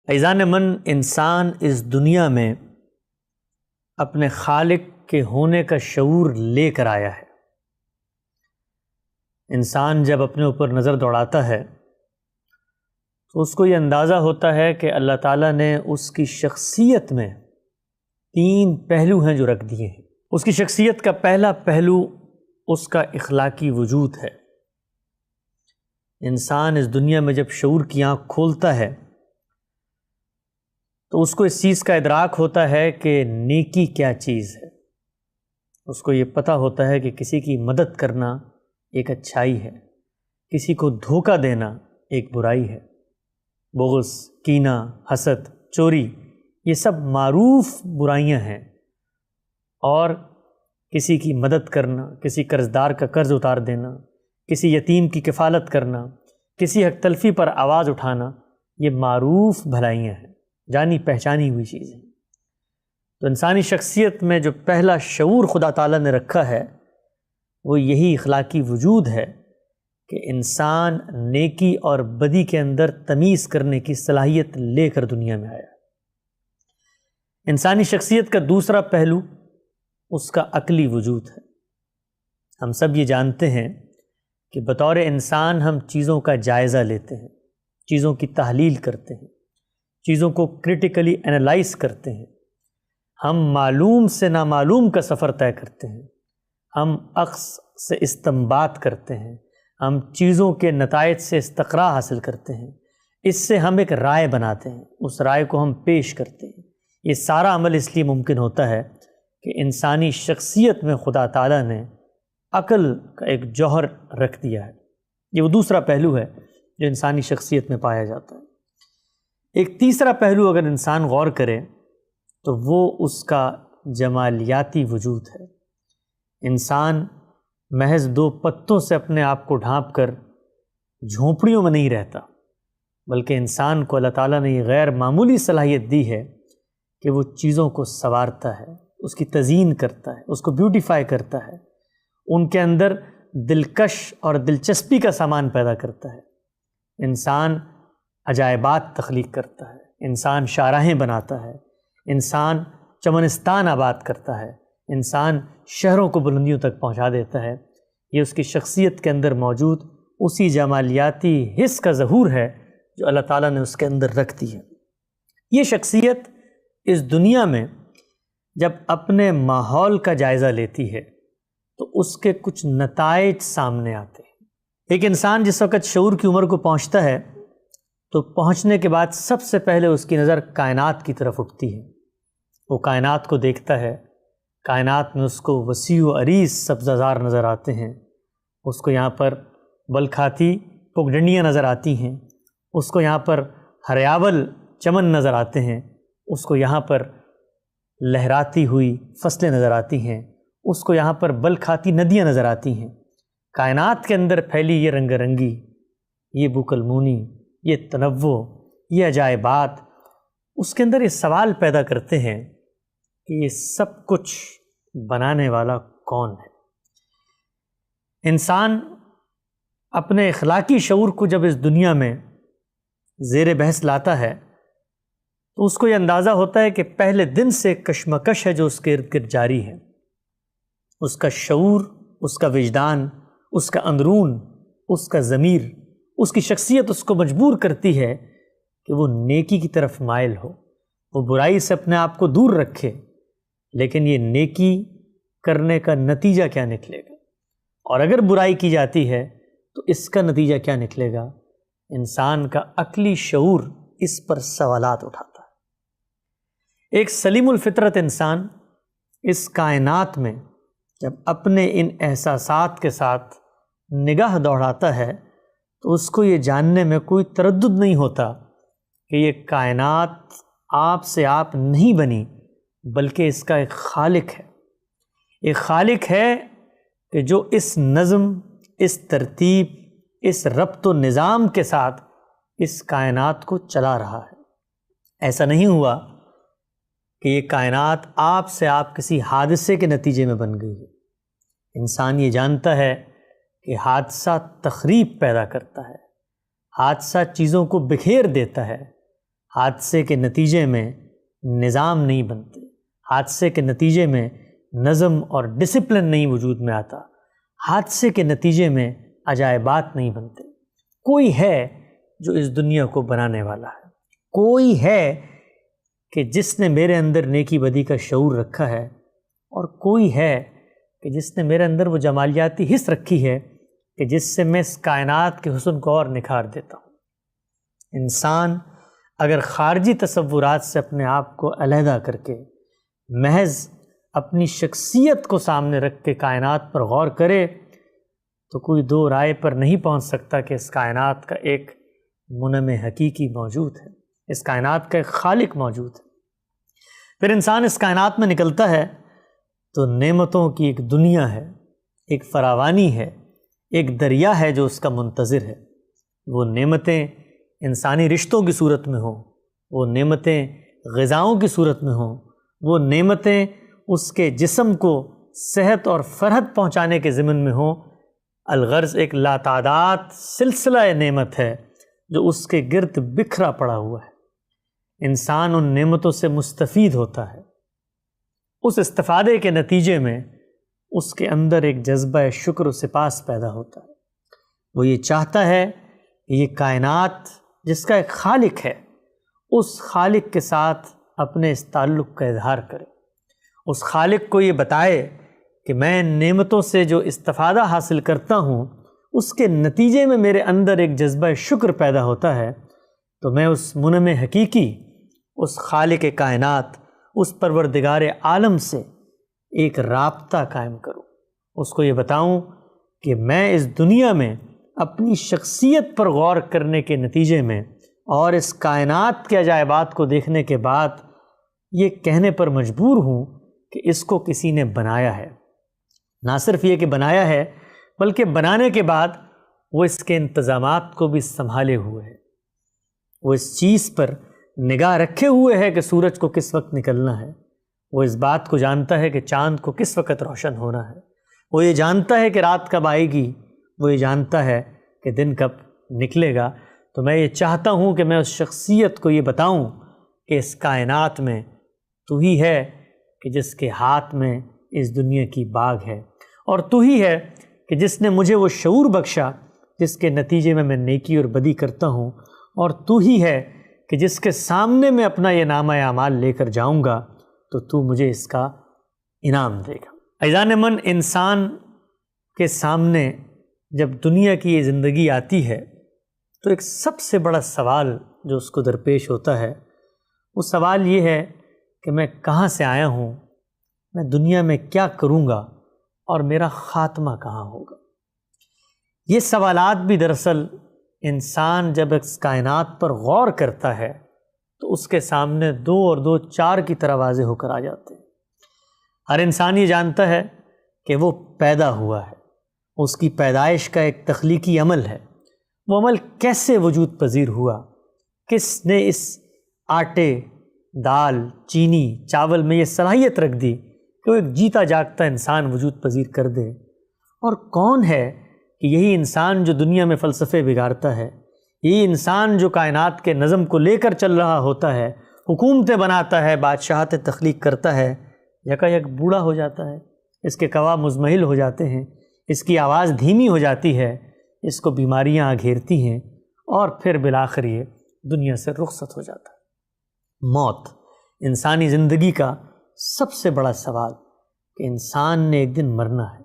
عزیزان من، انسان اس دنیا میں اپنے خالق کے ہونے کا شعور لے کر آیا ہے۔ انسان جب اپنے اوپر نظر دوڑاتا ہے تو اس کو یہ اندازہ ہوتا ہے کہ اللہ تعالیٰ نے اس کی شخصیت میں 3 پہلو ہیں جو رکھ دیے ہیں۔ اس کی شخصیت کا پہلا پہلو اس کا اخلاقی وجود ہے۔ انسان اس دنیا میں جب شعور کی آنکھ کھولتا ہے تو اس کو اس چیز کا ادراک ہوتا ہے کہ نیکی کیا چیز ہے۔ اس کو یہ پتہ ہوتا ہے کہ کسی کی مدد کرنا ایک اچھائی ہے، کسی کو دھوکہ دینا ایک برائی ہے۔ بغض، کینہ، حسد، چوری، یہ سب معروف برائیاں ہیں، اور کسی کی مدد کرنا، کسی قرضدار کا قرض اتار دینا، کسی یتیم کی کفالت کرنا، کسی حق تلفی پر آواز اٹھانا، یہ معروف بھلائیاں ہیں، جانی پہچانی ہوئی چیزیں۔ تو انسانی شخصیت میں جو پہلا شعور خدا تعالیٰ نے رکھا ہے وہ یہی اخلاقی وجود ہے کہ انسان نیکی اور بدی کے اندر تمیز کرنے کی صلاحیت لے کر دنیا میں آیا۔ انسانی شخصیت کا دوسرا پہلو اس کا عقلی وجود ہے۔ ہم سب یہ جانتے ہیں کہ بطور انسان ہم چیزوں کا جائزہ لیتے ہیں، چیزوں کی تحلیل کرتے ہیں، چیزوں کو کرٹیکلی انالائز کرتے ہیں۔ ہم معلوم سے نامعلوم کا سفر طے کرتے ہیں، ہم اخذ سے استنباط کرتے ہیں، ہم چیزوں کے نتائج سے استقراء حاصل کرتے ہیں، اس سے ہم ایک رائے بناتے ہیں، اس رائے کو ہم پیش کرتے ہیں۔ یہ سارا عمل اس لیے ممکن ہوتا ہے کہ انسانی شخصیت میں خدا تعالیٰ نے عقل کا ایک جوہر رکھ دیا ہے۔ یہ وہ دوسرا پہلو ہے جو انسانی شخصیت میں پایا جاتا ہے۔ ایک تیسرا پہلو اگر انسان غور کرے تو وہ اس کا جمالیاتی وجود ہے۔ انسان محض 2 پتوں سے اپنے آپ کو ڈھانپ کر جھونپڑیوں میں نہیں رہتا، بلکہ انسان کو اللہ تعالیٰ نے یہ غیر معمولی صلاحیت دی ہے کہ وہ چیزوں کو سنوارتا ہے، اس کی تزئین کرتا ہے، اس کو بیوٹیفائی کرتا ہے، ان کے اندر دلکش اور دلچسپی کا سامان پیدا کرتا ہے۔ انسان عجائبات تخلیق کرتا ہے، انسان شاہراہیں بناتا ہے، انسان چمنستان آباد کرتا ہے، انسان شہروں کو بلندیوں تک پہنچا دیتا ہے۔ یہ اس کی شخصیت کے اندر موجود اسی جمالیاتی حس کا ظہور ہے جو اللہ تعالیٰ نے اس کے اندر رکھ دی ہے۔ یہ شخصیت اس دنیا میں جب اپنے ماحول کا جائزہ لیتی ہے تو اس کے کچھ نتائج سامنے آتے ہیں۔ ایک انسان جس وقت شعور کی عمر کو پہنچتا ہے تو پہنچنے کے بعد سب سے پہلے اس کی نظر کائنات کی طرف اٹھتی ہے۔ وہ کائنات کو دیکھتا ہے، کائنات میں اس کو وسیع و عریض سبزہ زار نظر آتے ہیں، اس کو یہاں پر بلکھاتی پگڈنڈیاں نظر آتی ہیں، اس کو یہاں پر ہریاول چمن نظر آتے ہیں، اس کو یہاں پر لہراتی ہوئی فصلیں نظر آتی ہیں، اس کو یہاں پر بلکھاتی ندیاں نظر آتی ہیں۔ کائنات کے اندر پھیلی یہ رنگ رنگی، یہ بوکلمونی، یہ تنوع، یہ عجائبات اس کے اندر یہ سوال پیدا کرتے ہیں کہ یہ سب کچھ بنانے والا کون ہے؟ انسان اپنے اخلاقی شعور کو جب اس دنیا میں زیر بحث لاتا ہے تو اس کو یہ اندازہ ہوتا ہے کہ پہلے دن سے کشمکش ہے جو اس کے ارد گرد جاری ہے۔ اس کا شعور، اس کا وجدان، اس کا اندرون، اس کا ضمیر، اس کی شخصیت اس کو مجبور کرتی ہے کہ وہ نیکی کی طرف مائل ہو، وہ برائی سے اپنے آپ کو دور رکھے۔ لیکن یہ نیکی کرنے کا نتیجہ کیا نکلے گا، اور اگر برائی کی جاتی ہے تو اس کا نتیجہ کیا نکلے گا؟ انسان کا عقلی شعور اس پر سوالات اٹھاتا ہے۔ ایک سلیم الفطرت انسان اس کائنات میں جب اپنے ان احساسات کے ساتھ نگاہ دوڑاتا ہے تو اس کو یہ جاننے میں کوئی تردد نہیں ہوتا کہ یہ کائنات آپ سے آپ نہیں بنی، بلکہ اس کا ایک خالق ہے۔ ایک خالق ہے کہ جو اس نظم، اس ترتیب، اس ربط و نظام کے ساتھ اس کائنات کو چلا رہا ہے۔ ایسا نہیں ہوا کہ یہ کائنات آپ سے آپ کسی حادثے کے نتیجے میں بن گئی ہے۔ انسان یہ جانتا ہے کہ حادثہ تخریب پیدا کرتا ہے، حادثہ چیزوں کو بکھیر دیتا ہے، حادثے کے نتیجے میں نظام نہیں بنتے، حادثے کے نتیجے میں نظم اور ڈسپلن نہیں وجود میں آتا، حادثے کے نتیجے میں عجائبات نہیں بنتے۔ کوئی ہے جو اس دنیا کو بنانے والا ہے، کوئی ہے کہ جس نے میرے اندر نیکی بدی کا شعور رکھا ہے، اور کوئی ہے کہ جس نے میرے اندر وہ جمالیاتی حس رکھی ہے کہ جس سے میں اس کائنات کے حسن کو اور نکھار دیتا ہوں۔ انسان اگر خارجی تصورات سے اپنے آپ کو علیحدہ کر کے محض اپنی شخصیت کو سامنے رکھ کے کائنات پر غور کرے تو کوئی دو رائے پر نہیں پہنچ سکتا کہ اس کائنات کا ایک منعم حقیقی موجود ہے، اس کائنات کا ایک خالق موجود ہے۔ پھر انسان اس کائنات میں نکلتا ہے تو نعمتوں کی ایک دنیا ہے، ایک فراوانی ہے، ایک دریا ہے جو اس کا منتظر ہے۔ وہ نعمتیں انسانی رشتوں کی صورت میں ہوں، وہ نعمتیں غذاؤں کی صورت میں ہوں، وہ نعمتیں اس کے جسم کو صحت اور فرحت پہنچانے کے ضمن میں ہوں، الغرض ایک لاتعداد سلسلہ نعمت ہے جو اس کے گرد بکھرا پڑا ہوا ہے۔ انسان ان نعمتوں سے مستفید ہوتا ہے، اس استفادے کے نتیجے میں اس کے اندر ایک جذبہ شکر و سپاس پیدا ہوتا ہے۔ وہ یہ چاہتا ہے کہ یہ کائنات جس کا ایک خالق ہے، اس خالق کے ساتھ اپنے اس تعلق کا اظہار کرے، اس خالق کو یہ بتائے کہ میں نعمتوں سے جو استفادہ حاصل کرتا ہوں اس کے نتیجے میں میرے اندر ایک جذبہ شکر پیدا ہوتا ہے، تو میں اس منعم حقیقی، اس خالق کائنات، اس پروردگار عالم سے ایک رابطہ قائم کروں، اس کو یہ بتاؤں کہ میں اس دنیا میں اپنی شخصیت پر غور کرنے کے نتیجے میں اور اس کائنات کے عجائبات کو دیکھنے کے بعد یہ کہنے پر مجبور ہوں کہ اس کو کسی نے بنایا ہے۔ نہ صرف یہ کہ بنایا ہے بلکہ بنانے کے بعد وہ اس کے انتظامات کو بھی سنبھالے ہوئے ہے، وہ اس چیز پر نگاہ رکھے ہوئے ہے کہ سورج کو کس وقت نکلنا ہے، وہ اس بات کو جانتا ہے کہ چاند کو کس وقت روشن ہونا ہے، وہ یہ جانتا ہے کہ رات کب آئے گی، وہ یہ جانتا ہے کہ دن کب نکلے گا۔ تو میں یہ چاہتا ہوں کہ میں اس شخصیت کو یہ بتاؤں کہ اس کائنات میں تو ہی ہے کہ جس کے ہاتھ میں اس دنیا کی باغ ہے، اور تو ہی ہے کہ جس نے مجھے وہ شعور بخشا جس کے نتیجے میں میں نیکی اور بدی کرتا ہوں، اور تو ہی ہے کہ جس کے سامنے میں اپنا یہ نامہ اعمال لے کر جاؤں گا تو مجھے اس کا انعام دے گا۔ عزیزان من، انسان کے سامنے جب دنیا کی یہ زندگی آتی ہے تو ایک سب سے بڑا سوال جو اس کو درپیش ہوتا ہے، وہ سوال یہ ہے کہ میں کہاں سے آیا ہوں، میں دنیا میں کیا کروں گا، اور میرا خاتمہ کہاں ہوگا۔ یہ سوالات بھی دراصل انسان جب اس کائنات پر غور کرتا ہے تو اس کے سامنے 2 اور 2 4 کی طرح واضح ہو کر آ جاتے ہیں۔ ہر انسان یہ جانتا ہے کہ وہ پیدا ہوا ہے، اس کی پیدائش کا ایک تخلیقی عمل ہے، وہ عمل کیسے وجود پذیر ہوا، کس نے اس آٹے، دال، چینی، چاول میں یہ صلاحیت رکھ دی کہ وہ ایک جیتا جاگتا انسان وجود پذیر کر دے، اور کون ہے کہ یہی انسان جو دنیا میں فلسفے بگاڑتا ہے، یہی انسان جو کائنات کے نظم کو لے کر چل رہا ہوتا ہے، حکومتیں بناتا ہے، بادشاہتیں تخلیق کرتا ہے، یکا یک بوڑھا ہو جاتا ہے، اس کے قوا مزمحل ہو جاتے ہیں، اس کی آواز دھیمی ہو جاتی ہے، اس کو بیماریاں گھیرتی ہیں، اور پھر بالآخر یہ دنیا سے رخصت ہو جاتا ہے۔ موت انسانی زندگی کا سب سے بڑا سوال کہ انسان نے ایک دن مرنا ہے۔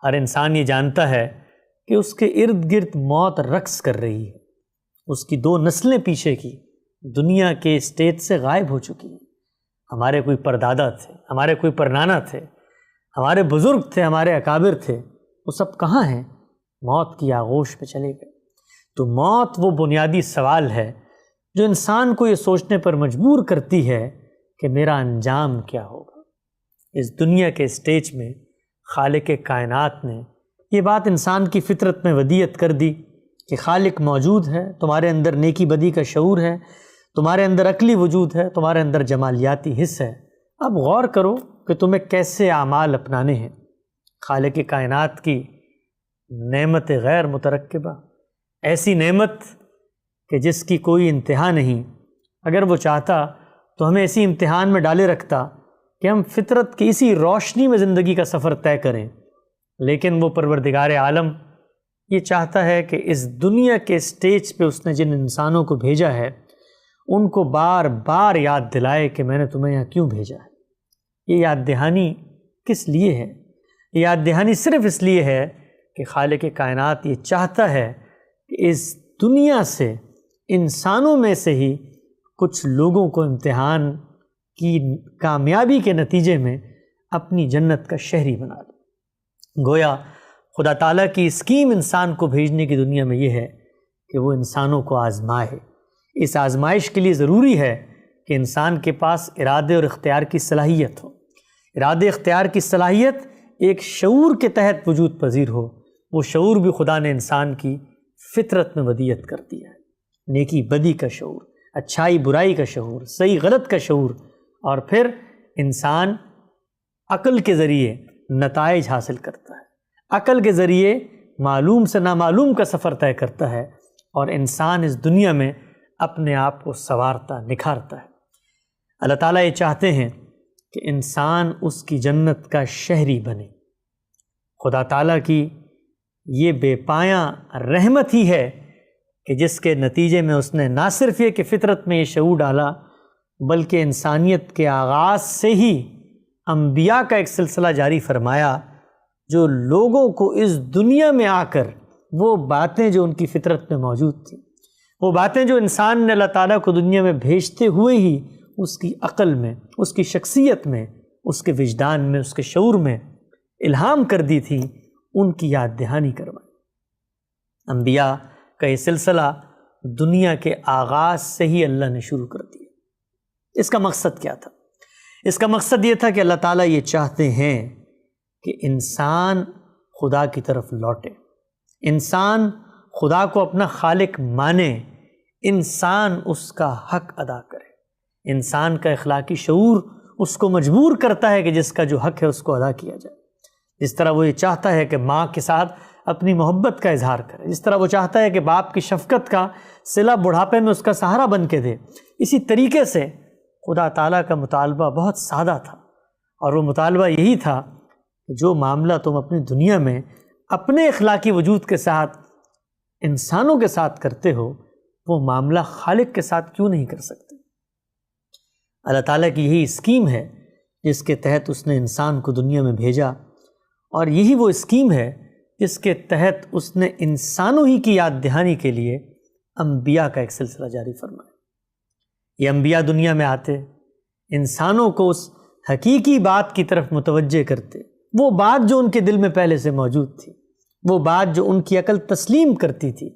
ہر انسان یہ جانتا ہے کہ اس کے ارد گرد موت رقص کر رہی ہے، اس کی 2 نسلیں پیچھے کی دنیا کے اسٹیج سے غائب ہو چکی ہیں۔ ہمارے کوئی پردادا تھے، ہمارے کوئی پرنانا تھے، ہمارے بزرگ تھے، ہمارے اکابر تھے، وہ سب کہاں ہیں؟ موت کی آغوش میں چلے گئے۔ تو موت وہ بنیادی سوال ہے جو انسان کو یہ سوچنے پر مجبور کرتی ہے کہ میرا انجام کیا ہوگا۔ اس دنیا کے اسٹیج میں خالق کائنات نے یہ بات انسان کی فطرت میں ودیعت کر دی کہ خالق موجود ہے، تمہارے اندر نیکی بدی کا شعور ہے، تمہارے اندر عقلی وجود ہے، تمہارے اندر جمالیاتی حس ہے، اب غور کرو کہ تمہیں کیسے اعمال اپنانے ہیں۔ خالق کائنات کی نعمت غیر مترکبہ، ایسی نعمت کہ جس کی کوئی انتہا نہیں، اگر وہ چاہتا تو ہمیں اسی امتحان میں ڈالے رکھتا کہ ہم فطرت کی اسی روشنی میں زندگی کا سفر طے کریں، لیکن وہ پروردگار عالم یہ چاہتا ہے کہ اس دنیا کے اسٹیج پہ اس نے جن انسانوں کو بھیجا ہے ان کو بار بار یاد دلائے کہ میں نے تمہیں یہاں کیوں بھیجا ہے۔ یہ یاد دہانی کس لیے ہے؟ یہ یاد دہانی صرف اس لیے ہے کہ خالق کائنات یہ چاہتا ہے کہ اس دنیا سے، انسانوں میں سے ہی کچھ لوگوں کو امتحان کی کامیابی کے نتیجے میں اپنی جنت کا شہری بنا لے۔ گویا خدا تعالیٰ کی اسکیم انسان کو بھیجنے کی دنیا میں یہ ہے کہ وہ انسانوں کو آزمائے۔ اس آزمائش کے لیے ضروری ہے کہ انسان کے پاس ارادے اور اختیار کی صلاحیت ہو۔ ارادے اختیار کی صلاحیت ایک شعور کے تحت وجود پذیر ہو۔ وہ شعور بھی خدا نے انسان کی فطرت میں ودیعت کر دیا ہے، نیکی بدی کا شعور، اچھائی برائی کا شعور، صحیح غلط کا شعور، اور پھر انسان عقل کے ذریعے نتائج حاصل کرتا ہے، عقل کے ذریعے معلوم سے نامعلوم کا سفر طے کرتا ہے، اور انسان اس دنیا میں اپنے آپ کو سنوارتا نکھارتا ہے۔ اللہ تعالیٰ یہ چاہتے ہیں کہ انسان اس کی جنت کا شہری بنے۔ خدا تعالیٰ کی یہ بے پایاں رحمت ہی ہے کہ جس کے نتیجے میں اس نے نہ صرف یہ کہ فطرت میں یہ شعور ڈالا، بلکہ انسانیت کے آغاز سے ہی انبیاء کا ایک سلسلہ جاری فرمایا جو لوگوں کو اس دنیا میں آ کر وہ باتیں جو ان کی فطرت میں موجود تھیں، وہ باتیں جو انسان نے اللہ تعالیٰ کو دنیا میں بھیجتے ہوئے ہی اس کی عقل میں، اس کی شخصیت میں، اس کے وجدان میں، اس کے شعور میں الہام کر دی تھی، ان کی یاد دہانی کروائی۔ انبیاء کا یہ سلسلہ دنیا کے آغاز سے ہی اللہ نے شروع کر دیا۔ اس کا مقصد کیا تھا؟ اس کا مقصد یہ تھا کہ اللہ تعالیٰ یہ چاہتے ہیں کہ انسان خدا کی طرف لوٹے، انسان خدا کو اپنا خالق مانے، انسان اس کا حق ادا کرے۔ انسان کا اخلاقی شعور اس کو مجبور کرتا ہے کہ جس کا جو حق ہے اس کو ادا کیا جائے۔ جس طرح وہ یہ چاہتا ہے کہ ماں کے ساتھ اپنی محبت کا اظہار کرے، جس طرح وہ چاہتا ہے کہ باپ کی شفقت کا صلہ بڑھاپے میں اس کا سہارا بن کے دے، اسی طریقے سے خدا تعالیٰ کا مطالبہ بہت سادہ تھا، اور وہ مطالبہ یہی تھا کہ جو معاملہ تم اپنی دنیا میں اپنے اخلاقی وجود کے ساتھ انسانوں کے ساتھ کرتے ہو، وہ معاملہ خالق کے ساتھ کیوں نہیں کر سکتے؟ اللہ تعالیٰ کی یہی اسکیم ہے جس کے تحت اس نے انسان کو دنیا میں بھیجا، اور یہی وہ اسکیم ہے جس کے تحت اس نے انسانوں ہی کی یاد دہانی کے لیے انبیاء کا ایک سلسلہ جاری فرمایا۔ یہ انبیاء دنیا میں آتے، انسانوں کو اس حقیقی بات کی طرف متوجہ کرتے، وہ بات جو ان کے دل میں پہلے سے موجود تھی، وہ بات جو ان کی عقل تسلیم کرتی تھی،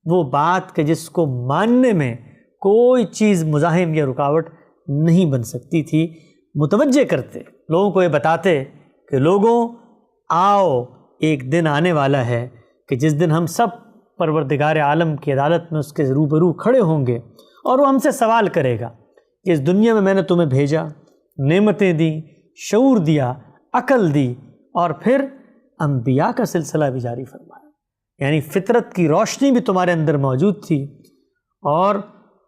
وہ بات کہ جس کو ماننے میں کوئی چیز مزاحم یا رکاوٹ نہیں بن سکتی تھی، متوجہ کرتے، لوگوں کو یہ بتاتے کہ لوگوں آؤ، ایک دن آنے والا ہے کہ جس دن ہم سب پروردگار عالم کی عدالت میں اس کے روبرو کھڑے ہوں گے، اور وہ ہم سے سوال کرے گا کہ اس دنیا میں نے تمہیں بھیجا، نعمتیں دیں، شعور دیا، عقل دی، اور پھر انبیاء کا سلسلہ بھی جاری فرمایا، یعنی فطرت کی روشنی بھی تمہارے اندر موجود تھی، اور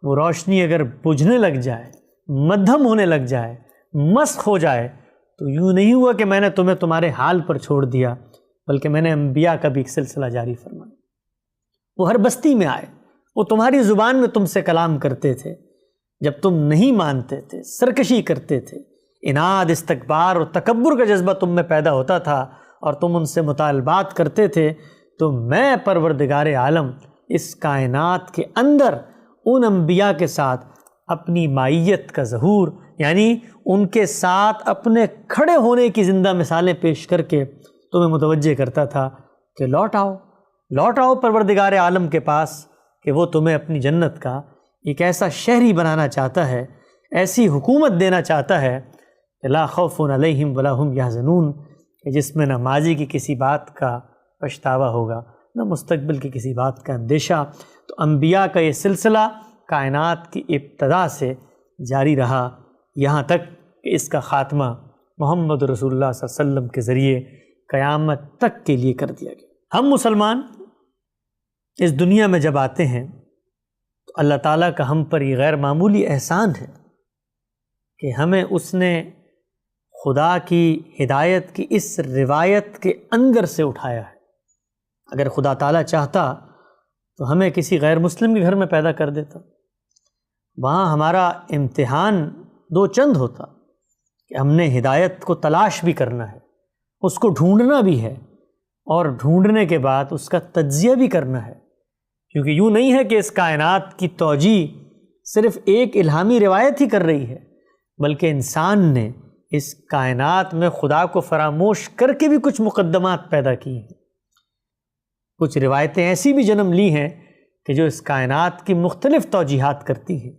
وہ روشنی اگر بجھنے لگ جائے، مدھم ہونے لگ جائے، مسخ ہو جائے، تو یوں نہیں ہوا کہ میں نے تمہیں تمہارے حال پر چھوڑ دیا، بلکہ میں نے انبیاء کا بھی ایک سلسلہ جاری فرمایا۔ وہ ہر بستی میں آئے، وہ تمہاری زبان میں تم سے کلام کرتے تھے، جب تم نہیں مانتے تھے، سرکشی کرتے تھے، اناد، استکبار اور تکبر کا جذبہ تم میں پیدا ہوتا تھا، اور تم ان سے مطالبات کرتے تھے، تو میں پروردگار عالم اس کائنات کے اندر ان انبیاء کے ساتھ اپنی مائیت کا ظہور، یعنی ان کے ساتھ اپنے کھڑے ہونے کی زندہ مثالیں پیش کر کے تمہیں متوجہ کرتا تھا کہ لوٹ آؤ پروردگار عالم کے پاس، کہ وہ تمہیں اپنی جنت کا ایک ایسا شہری بنانا چاہتا ہے، ایسی حکومت دینا چاہتا ہے کہ لا خوف علیہم ولا ہم یحزنون، کہ جس میں نہ ماضی کی کسی بات کا پچھتاوا ہوگا، نہ مستقبل کی کسی بات کا اندیشہ۔ تو انبیاء کا یہ سلسلہ کائنات کی ابتدا سے جاری رہا، یہاں تک کہ اس کا خاتمہ محمد رسول اللہ صلی اللہ علیہ وسلم کے ذریعے قیامت تک کے لیے کر دیا گیا۔ ہم مسلمان اس دنیا میں جب آتے ہیں تو اللہ تعالیٰ کا ہم پر یہ غیر معمولی احسان ہے کہ ہمیں اس نے خدا کی ہدایت کی اس روایت کے اندر سے اٹھایا ہے۔ اگر خدا تعالیٰ چاہتا تو ہمیں کسی غیر مسلم کے گھر میں پیدا کر دیتا، وہاں ہمارا امتحان دو چند ہوتا کہ ہم نے ہدایت کو تلاش بھی کرنا ہے، اس کو ڈھونڈنا بھی ہے، اور ڈھونڈنے کے بعد اس کا تجزیہ بھی کرنا ہے، کیونکہ یوں نہیں ہے کہ اس کائنات کی توجیہ صرف ایک الہامی روایت ہی کر رہی ہے، بلکہ انسان نے اس کائنات میں خدا کو فراموش کر کے بھی کچھ مقدمات پیدا کی ہیں، کچھ روایتیں ایسی بھی جنم لی ہیں کہ جو اس کائنات کی مختلف توجیہات کرتی ہیں۔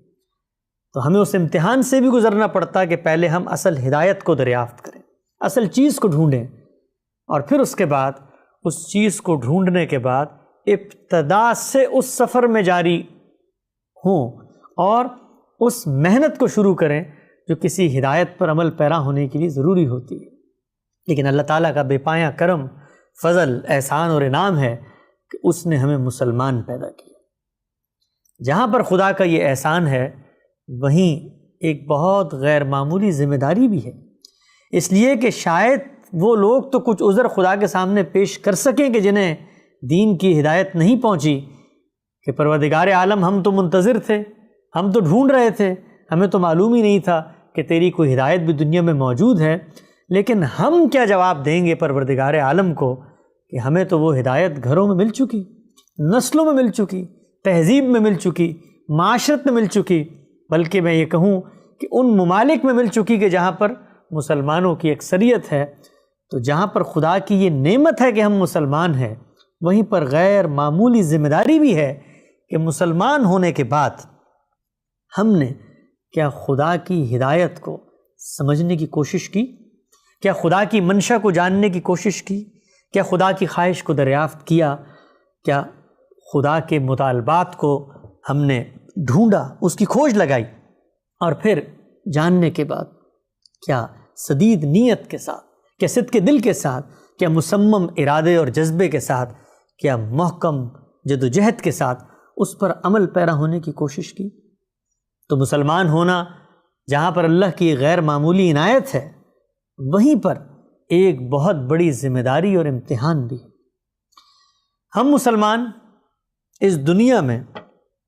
تو ہمیں اس امتحان سے بھی گزرنا پڑتا کہ پہلے ہم اصل ہدایت کو دریافت کریں، اصل چیز کو ڈھونڈیں، اور پھر اس کے بعد اس چیز کو ڈھونڈنے کے بعد ابتدا سے اس سفر میں جاری ہوں اور اس محنت کو شروع کریں جو کسی ہدایت پر عمل پیرا ہونے کے لیے ضروری ہوتی ہے۔ لیکن اللہ تعالیٰ کا بے پایہ کرم، فضل، احسان اور انعام ہے کہ اس نے ہمیں مسلمان پیدا کیا۔ جہاں پر خدا کا یہ احسان ہے وہیں ایک بہت غیر معمولی ذمہ داری بھی ہے، اس لیے کہ شاید وہ لوگ تو کچھ عذر خدا کے سامنے پیش کر سکیں کہ جنہیں دین کی ہدایت نہیں پہنچی، کہ پروردگار عالم ہم تو منتظر تھے، ہم تو ڈھونڈ رہے تھے، ہمیں تو معلوم ہی نہیں تھا کہ تیری کوئی ہدایت بھی دنیا میں موجود ہے، لیکن ہم کیا جواب دیں گے پروردگار عالم کو کہ ہمیں تو وہ ہدایت گھروں میں مل چکی، نسلوں میں مل چکی، تہذیب میں مل چکی، معاشرت میں مل چکی، بلکہ میں یہ کہوں کہ ان ممالک میں مل چکی کہ جہاں پر مسلمانوں کی اکثریت ہے۔ تو جہاں پر خدا کی یہ نعمت ہے کہ ہم مسلمان ہیں، وہیں پر غیر معمولی ذمہ داری بھی ہے کہ مسلمان ہونے کے بعد ہم نے کیا خدا کی ہدایت کو سمجھنے کی کوشش کی؟ کیا خدا کی منشا کو جاننے کی کوشش کی؟ کیا خدا کی خواہش کو دریافت کیا؟ کیا خدا کے مطالبات کو ہم نے ڈھونڈا، اس کی کھوج لگائی، اور پھر جاننے کے بعد کیا سدید نیت کے ساتھ، کیا صدق دل کے ساتھ، کیا مصمم ارادے اور جذبے کے ساتھ، کیا محکم جدوجہد کے ساتھ اس پر عمل پیرا ہونے کی کوشش کی؟ تو مسلمان ہونا جہاں پر اللہ کی غیر معمولی عنایت ہے، وہیں پر ایک بہت بڑی ذمہ داری اور امتحان بھی ہے۔ ہم مسلمان اس دنیا میں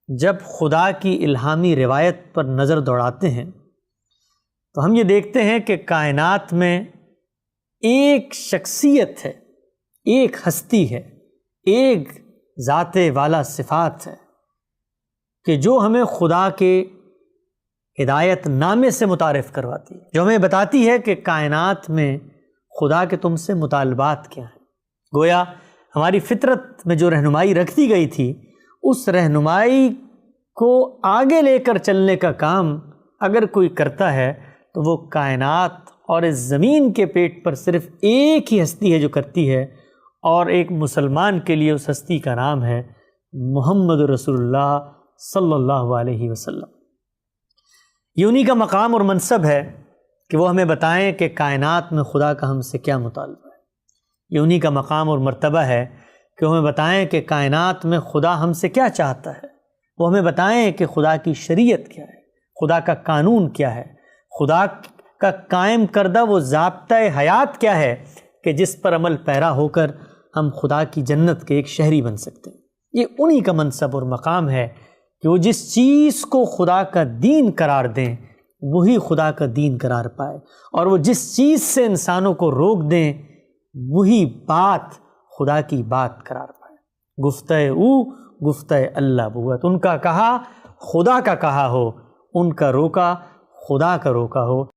جب خدا کی الہامی روایت پر نظر دوڑاتے ہیں تو ہم یہ دیکھتے ہیں کہ کائنات میں ایک شخصیت ہے، ایک ہستی ہے، ایک ذات والا صفات ہے کہ جو ہمیں خدا کے ہدایت نامے سے متعارف کرواتی ہے، جو ہمیں بتاتی ہے کہ کائنات میں خدا کے تم سے مطالبات کیا ہیں۔ گویا ہماری فطرت میں جو رہنمائی رکھ دی گئی تھی، اس رہنمائی کو آگے لے کر چلنے کا کام اگر کوئی کرتا ہے تو وہ کائنات اور اس زمین کے پیٹ پر صرف ایک ہی ہستی ہے جو کرتی ہے، اور ایک مسلمان کے لیے اس ہستی کا نام ہے محمد رسول اللہ صلی اللہ علیہ وسلم۔ یہ انہی کا مقام اور منصب ہے کہ وہ ہمیں بتائیں کہ کائنات میں خدا کا ہم سے کیا مطالبہ ہے۔ یہ انہی کا مقام اور مرتبہ ہے کہ وہ ہمیں بتائیں کہ کائنات میں خدا ہم سے کیا چاہتا ہے، وہ ہمیں بتائیں کہ خدا کی شریعت کیا ہے، خدا کا قانون کیا ہے، خدا کا قائم کردہ وہ ضابطۂ حیات کیا ہے کہ جس پر عمل پیرا ہو کر ہم خدا کی جنت کے ایک شہری بن سکتے ہیں۔ یہ انہی کا منصب اور مقام ہے کہ وہ جس چیز کو خدا کا دین قرار دیں وہی خدا کا دین قرار پائے، اور وہ جس چیز سے انسانوں کو روک دیں وہی بات خدا کی بات قرار پائے۔ گفتہ او گفتہ اللہ بوت، ان کا کہا خدا کا کہا ہو، ان کا روکا خدا کا روکا ہو۔